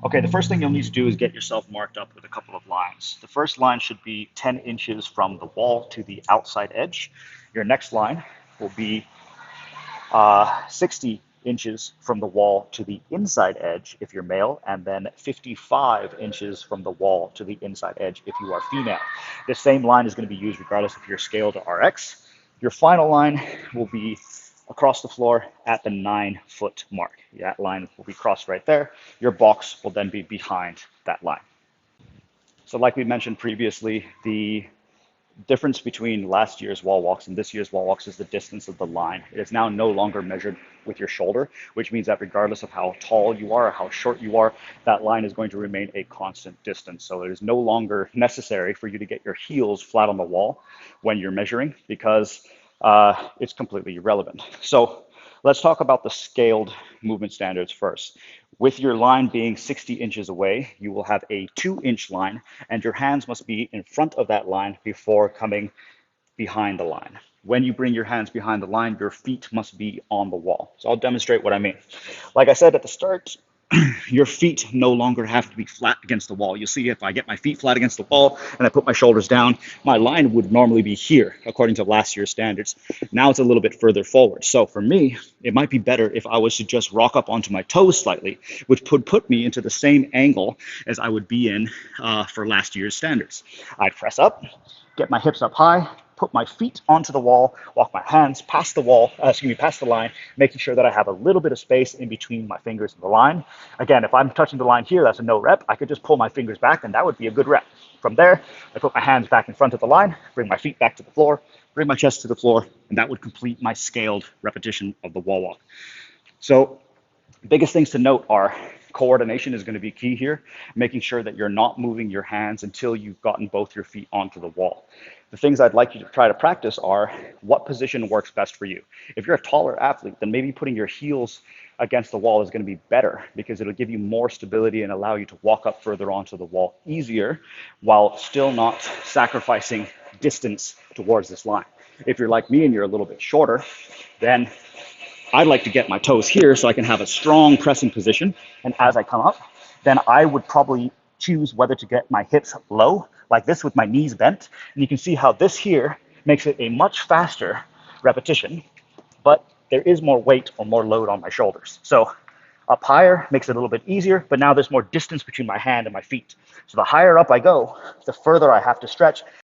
Okay, the first thing you'll need to do is get yourself marked up with a couple of lines. The first line should be 10 inches from the wall to the outside edge. Your next line will be 60 inches from the wall to the inside edge if you're male, and then 55 inches from the wall to the inside edge if you are female. This same line is going to be used regardless if you're scaled to RX. Your final line will be across the floor at the 9-foot mark. That line will be crossed right there. Your box will then be behind that line. So like we mentioned previously, the difference between last year's wall walks and this year's wall walks is the distance of the line. It is now no longer measured with your shoulder, which means that regardless of how tall you are or how short you are, that line is going to remain a constant distance. So it is no longer necessary for you to get your heels flat on the wall when you're measuring, because it's completely irrelevant. So let's talk about the scaled movement standards first. With your line being 60 inches away, you will have a 2-inch line, and your hands must be in front of that line before coming behind the line. When you bring your hands behind the line, your feet must be on the wall. So I'll demonstrate what I mean. Like I said at the start, your feet no longer have to be flat against the wall. You see, if I get my feet flat against the wall and I put my shoulders down, my line would normally be here, according to last year's standards. Now it's a little bit further forward. So for me, it might be better if I was to just rock up onto my toes slightly, which would put me into the same angle as I would be in for last year's standards. I'd press up, get my hips up high, put my feet onto the wall, walk my hands past the wall, past the line, making sure that I have a little bit of space in between my fingers and the line. Again, if I'm touching the line here, that's a no rep. I could just pull my fingers back and that would be a good rep. From there, I put my hands back in front of the line, bring my feet back to the floor, bring my chest to the floor, and that would complete my scaled repetition of the wall walk. So biggest things to note are coordination is going to be key here, making sure that you're not moving your hands until you've gotten both your feet onto the wall. The things I'd like you to try to practice are what position works best for you. If you're a taller athlete, then maybe putting your heels against the wall is going to be better, because it'll give you more stability and allow you to walk up further onto the wall easier while still not sacrificing distance towards this line. If you're like me and you're a little bit shorter, then I'd like to get my toes here so I can have a strong pressing position. And as I come up, then I would probably choose whether to get my hips low, like this with my knees bent. And you can see how this here makes it a much faster repetition, but there is more weight or more load on my shoulders. So up higher makes it a little bit easier, but now there's more distance between my hand and my feet. So the higher up I go, the further I have to stretch.